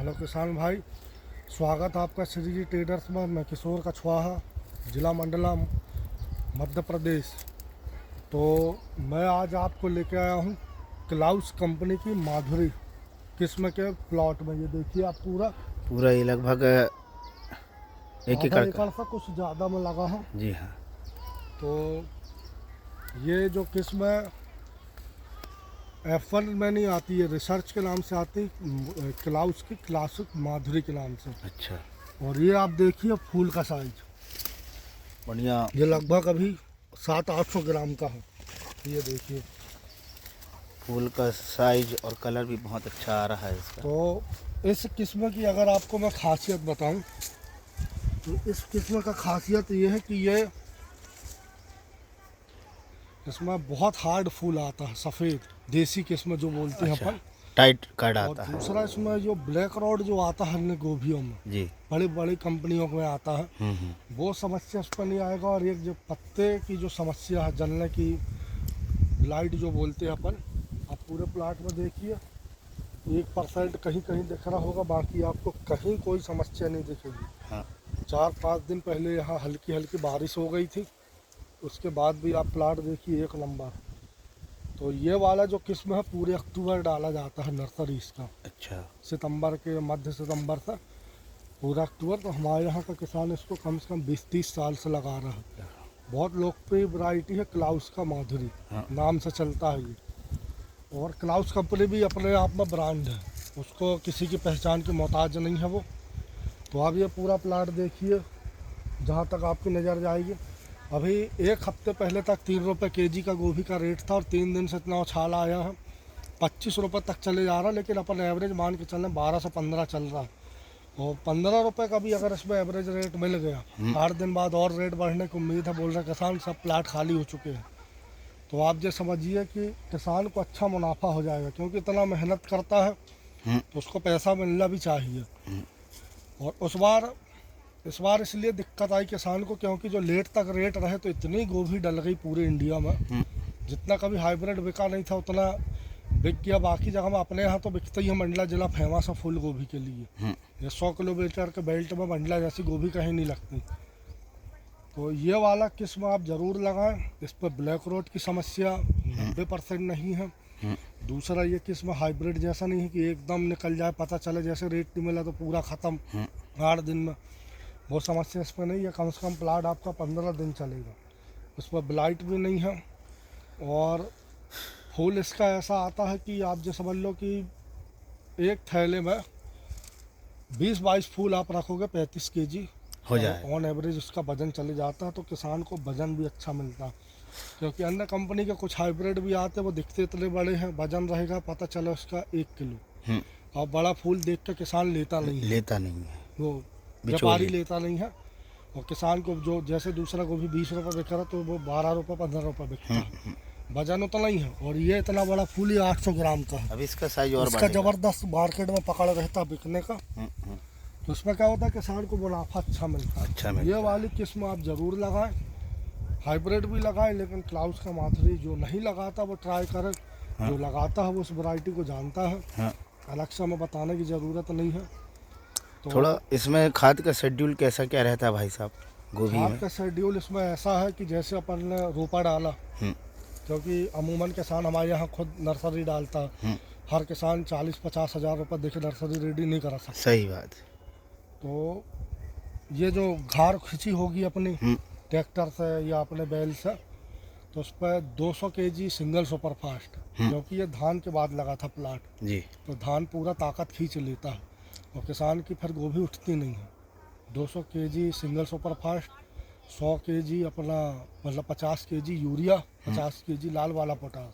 Hello किसान भाई, स्वागत है आपका श्री जी ट्रेडर्स में। मैं किशोर कछवाहा, जिला मंडला, मध्य प्रदेश। तो मैं आज आपको लेके आया हूँ क्लाउस कंपनी की माधुरी किस्म के प्लॉट में। ये देखिए आप पूरा ये लगभग एक आधा एकड़ एकड़ का। से कुछ ज़्यादा में लगा है। जी हाँ। तो ये जो किस्म है एप्पल में नहीं आती है, रिसर्च के नाम से आती, क्लाउस की क्लासिक माधुरी के नाम से। अच्छा, और ये आप देखिए फूल का साइज, बढ़िया। ये लगभग अभी 700-800 ग्राम का है। ये देखिए, फूल का साइज और कलर भी बहुत अच्छा आ रहा है इसका। तो इस किस्म की अगर आपको मैं खासियत बताऊं तो इस किस्म का खासियत ये है कि ये इसमें बहुत हार्ड फूल आता है, सफ़ेद देसी किस्म जो बोलते हैं अच्छा, अपन। टाइट कार्ड और आता है। दूसरा इसमें जो ब्लैक रॉड जो आता है अन्य गोभियों में, जी। बड़ी बड़ी कंपनियों में आता है, वो समस्या इस पर नहीं आएगा। और एक जो पत्ते की जो समस्या है, जलने की, लाइट जो बोलते हैं अपन, आप पूरे प्लाट में देखिए 1% कहीं कहीं दिख रहा होगा, बाकी आपको कहीं कोई समस्या नहीं दिखेगी। हाँ। 4-5 दिन पहले यहाँ हल्की हल्की बारिश हो गई थी, उसके बाद भी आप प्लाट देखिए एक नंबर। तो ये वाला जो किस्म है पूरे अक्टूबर डाला जाता है नर्सरी इसका। अच्छा। सितंबर के मध्य सितंबर तक पूरा अक्टूबर। तो हमारे यहाँ का किसान इसको कम से कम 20-30 साल से लगा रहा है। बहुत लोकप्रिय वैरायटी है क्लाउस का माधुरी। हाँ। नाम से चलता है ये। और क्लाउस कंपनी भी अपने आप में ब्रांड है, उसको किसी की पहचान की मोहताज नहीं है वो। तो आप ये पूरा प्लाट देखिए, जहाँ तक आपकी नज़र जाएगी। अभी एक हफ्ते पहले तक 3 रुपये केजी का गोभी का रेट था, और 3 दिन से इतना उछाल आया है, 25 रुपये तक चले जा रहा है। लेकिन अपन एवरेज मान के चल रहे हैं 12 से 15 चल रहा है। और 15 रुपये का भी अगर इसमें एवरेज रेट मिल गया, 8 दिन बाद और रेट बढ़ने की उम्मीद है। बोल रहे किसान सब प्लाट खाली हो चुके हैं। तो आप ये समझिए कि किसान को अच्छा मुनाफा हो जाएगा, क्योंकि इतना मेहनत करता है तो उसको पैसा मिलना भी चाहिए। और इस बार इसलिए दिक्कत आई किसान को, क्योंकि जो लेट तक रेट रहे तो इतनी गोभी डल गई पूरे इंडिया में। जितना कभी हाइब्रिड बिका नहीं था उतना बिक गया। बाकी जगह में अपने यहाँ तो बिकता ही है, मंडला जिला फेमस है फूल गोभी के लिए। ये 100 किलोमीटर के बेल्ट में मंडला जैसी गोभी कहीं नहीं लगती। तो ये वाला किस्म आप ज़रूर लगाएं, इस पर ब्लैक रोड की समस्या 90% नहीं है। दूसरा ये किस्म हाइब्रिड जैसा नहीं है कि एकदम निकल जाए, पता चले जैसे रेट नहीं मिला तो पूरा ख़त्म 8 दिन में। वो समस्या इस पर नहीं है। कम से कम प्लाट आपका 15 दिन चलेगा। उस पर ब्लाइट भी नहीं है। और फूल इसका ऐसा आता है कि आप जो समझ लो कि एक थैले में 20-22 फूल आप रखोगे 35 केजी हो जाए। ऑन एवरेज उसका वजन चले जाता है। तो किसान को वजन भी अच्छा मिलता है, क्योंकि अन्य कंपनी के कुछ हाइब्रिड भी आते हैं, वो दिखते इतने बड़े हैं, वजन रहेगा पता चले उसका 1 किलो। और बड़ा फूल देख के किसान लेता नहीं है, वो व्यापारी लेता नहीं है। और किसान को जो जैसे दूसरा गोभी 20 रुपये बिक रहा तो वो 12 रुपये 15 रुपये बिकता है, वजन उतना ही है। और ये इतना बड़ा फूल, ये 800 ग्राम का है। अब इसका साइज और इसका बढ़ेगा। ज़बरदस्त मार्केट में पकड़ रहता है बिकने का। तो इसमें क्या होता है, किसान को मुनाफा अच्छा मिलता है। अच्छा मिलता ये है। वाली किस्म आप ज़रूर लगाएं, हाइब्रिड भी लगाएं, लेकिन क्लाउस का माधुरी जो नहीं लगाता वो ट्राई करे। जो लगाता है वो उस वैरायटी को जानता है। अलग से हमें बताने की ज़रूरत नहीं है। तो थोड़ा इसमें खाद का शेड्यूल कैसा क्या रहता है भाई साहब गोभी खाद में? का शेड्यूल इसमें ऐसा है कि जैसे अपन ने रोपा डाला, क्योंकि अमूमन किसान हमारे यहाँ खुद नर्सरी डालता है। हर किसान 40-50 हज़ार रुपये देखे नर्सरी रेडी नहीं करा सकता। सही बात। तो ये जो घार खिंची होगी अपनी ट्रैक्टर से या अपने बैल से, तो उस पर 200 केजी सिंगल सुपर फास्ट, क्योंकि ये धान के बाद लगा था प्लाट जी। तो धान पूरा ताकत खींच लेता है और किसान की फिर गोभी उठती नहीं है। 200 KG single super fast, 100 KG अपना मतलब 50 केजी यूरिया, 50 केजी लाल वाला पोटास,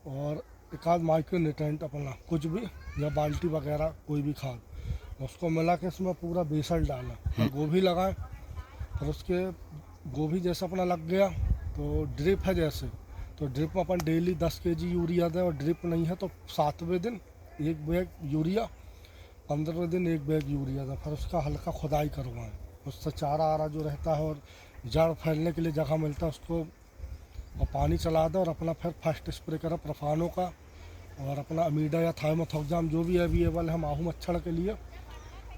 और एक आध माइक्रो न्यूट्रेंट अपना कुछ भी, या बाल्टी वगैरह कोई भी खाद, उसको मिला के इसमें पूरा बेसल डाला और गोभी लगाए। फिर उसके गोभी जैसे अपना लग गया तो ड्रिप है जैसे, तो ड्रिप में अपन डेली 10 केजी यूरिया दें। और ड्रिप नहीं है तो 7वें दिन 1 बैग यूरिया, 15वें दिन 1 बैग यूरिया दें। फिर उसका हल्का खुदाई करवाएं, उससे चारा आरा जो रहता है और जड़ फैलने के लिए जगह मिलता है उसको, और पानी चला दें। और अपना फिर फर्स्ट स्प्रे करें प्रोफानो का, और अपना अमीडा या थाइमोथोक्साम जो भी अवेलेबल है माहू मच्छर के लिए।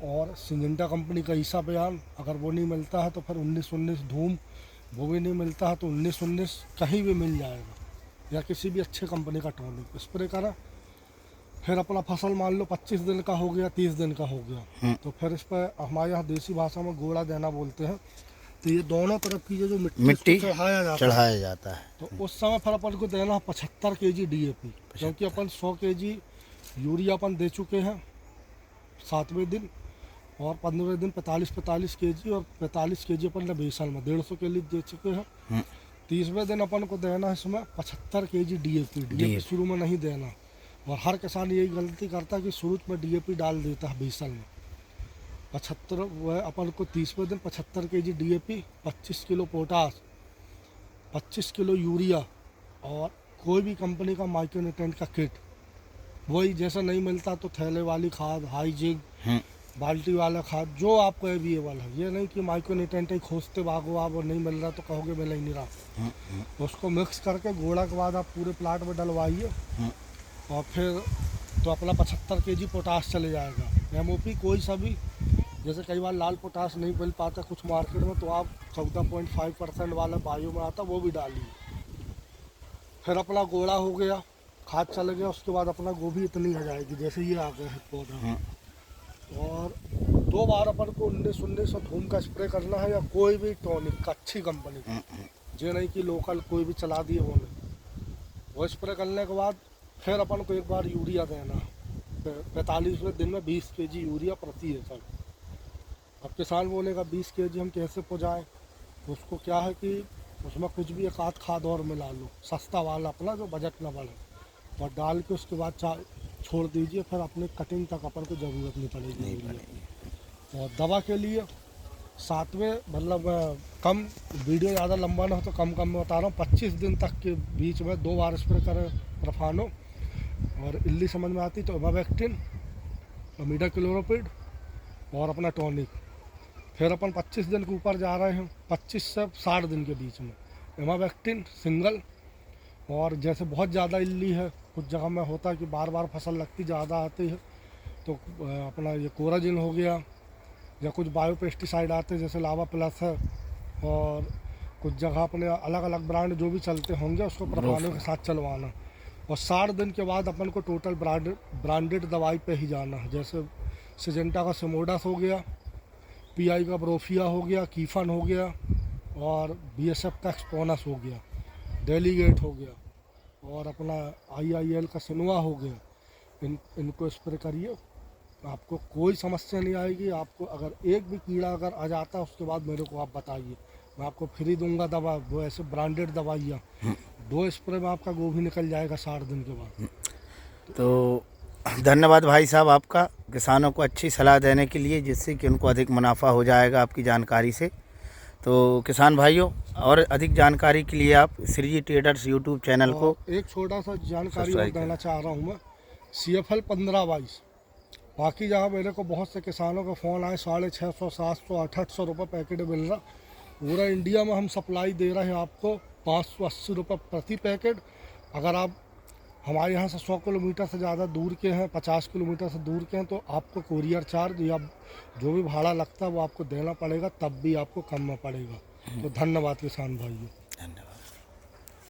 और सिंजेंटा कंपनी का ईसा बयान, अगर वो नहीं मिलता है तो फिर 1919 धूम, वो भी नहीं मिलता है तो 1919 कहीं भी मिल जाएगा, या किसी भी अच्छे कंपनी का टॉनिक स्प्रे करा। फिर अपना फसल मान लो 25 दिन का हो गया, 30 दिन का हो गया, तो फिर इस पर हमारे यहाँ देसी भाषा में गोड़ा देना बोलते हैं। तो ये दोनों तरफ की जो मिट्टी इसको चढ़ाया जाता है, तो उस समय फिर अपन को देना 75 kg DAP, क्योंकि अपन 100 kg यूरिया अपन दे चुके हैं 7वें दिन, और 15वें दिन 45 kg और 45 kg अपन ने बेसल में 150 के लिए दे चुके हैं। 30वें दिन अपन को देना है इसमें 75 kg DAP शुरू में नहीं देना। और हर किसान यही गलती करता है कि शुरू में DAP डाल देता है बेसल में। 75 वह अपन को 30वें दिन 75 kg DAP, 25 kilo potash, 25 kilo urea, और कोई भी कंपनी का माइक्रोन्यूट्रिएंट का किट, वही जैसा नहीं मिलता तो थैले वाली खाद, हाइजिंग, बाल्टी वाला खाद, जो आपको अवेलेबल है। ये नहीं कि माइक्रोन्यूट्रिएंट ही खोजते भागो आप और नहीं मिल रहा तो कहोगे मिल ही नहीं रहा। उसको मिक्स करके गोड़ा के बाद आप पूरे प्लाट में डलवाइए, और फिर तो अपना 75 kg पोटास चले जाएगा। MOP कोई सा भी, जैसे कई बार लाल पोटास नहीं मिल पाता कुछ मार्केट में, तो आप 14.5% वाला बायो में आता वो भी डालिए। फिर अपना गोड़ा हो गया, खाद चल गया, उसके बाद अपना गोभी इतनी आ जाएगी जैसे ये आ गया है पौधा। और 2 बार अपन को 1919 और धूम का स्प्रे करना है, या कोई भी टॉनिक का अच्छी कंपनी का, जो नहीं कि लोकल कोई भी चला दिए वो नहीं। वो स्प्रे करने के बाद फिर अपन को एक बार यूरिया देना, 45वें दिन में 20 kg यूरिया प्रति एकड़। अब किसान बोलेगा 20 kg हम कैसे पहुँचाएँ, उसको क्या है कि उसमें कुछ भी एक आध खाद और मिला लो, सस्ता वाला अपना जो बजट ना बढ़े, और डाल के उसके बाद छोड़ दीजिए। फिर अपने कटिंग तक अपन को ज़रूरत नहीं पड़ेगी। और दवा के लिए 7वें, मतलब कम, वीडियो ज़्यादा लंबा ना हो तो कम में बता रहा हूँ, 25 दिन तक के बीच में 2 बार स्प्रे करें प्रोफानो, और इल्ली समझ में आती तो इमावेक्टिन, अमीडा क्लोरोपिड, और अपना टॉनिक। फिर अपन 25 दिन के ऊपर जा रहे हैं, 25 से 60 दिन के बीच में इमावेक्टिन सिंगल। और जैसे बहुत ज़्यादा इल्ली है, कुछ जगह में होता है कि बार बार फसल लगती ज़्यादा आती है, तो अपना ये कोराजिन हो गया, या कुछ बायो पेस्टिसाइड आते हैं जैसे लावा प्लस है, और कुछ जगह अपने अलग अलग ब्रांड जो भी चलते होंगे उसको प्रोफानो के साथ चलवाना। और 60 दिन के बाद अपन को टोटल ब्रांडेड दवाई पे ही जाना है, जैसे सिजेंटा का सिमोडास हो गया, PI का ब्रोफिया हो गया, कीफन हो गया, और BSF का एक्सपोनस हो गया, डेलीगेट हो गया, और अपना IIL का सिनवा हो गया। इनको स्प्रे करिए, आपको कोई समस्या नहीं आएगी। आपको अगर एक भी कीड़ा अगर आ जाता है उसके बाद मेरे को आप बताइए, मैं आपको फ्री दूंगा दवा, वो ऐसे ब्रांडेड दवाइयाँ। 2 स्प्रे में आपका गोभी निकल जाएगा 60 दिन के बाद। तो धन्यवाद भाई साहब आपका, किसानों को अच्छी सलाह देने के लिए, जिससे कि उनको अधिक मुनाफा हो जाएगा आपकी जानकारी से। तो किसान भाइयों, और अधिक जानकारी के लिए आप श्री ट्रेडर्स यूट्यूब चैनल को एक छोटा सा जानकारी और देना चाह रहा हूँ मैं, CFL 1522। बाकी जहाँ मेरे को बहुत से किसानों का फ़ोन आए 650, 700, 800 रुपये पैकेट मिल रहा, पूरा इंडिया में हम सप्लाई दे रहे हैं आपको 580 रुपये प्रति पैकेट। अगर आप हमारे यहाँ से 100 किलोमीटर से ज़्यादा दूर के हैं, 50 किलोमीटर से दूर के हैं, तो आपको कोरियर चार्ज या जो भी भाड़ा लगता है वो आपको देना पड़ेगा, तब भी आपको कम में पड़ेगा। तो धन्यवाद किसान भाइयों।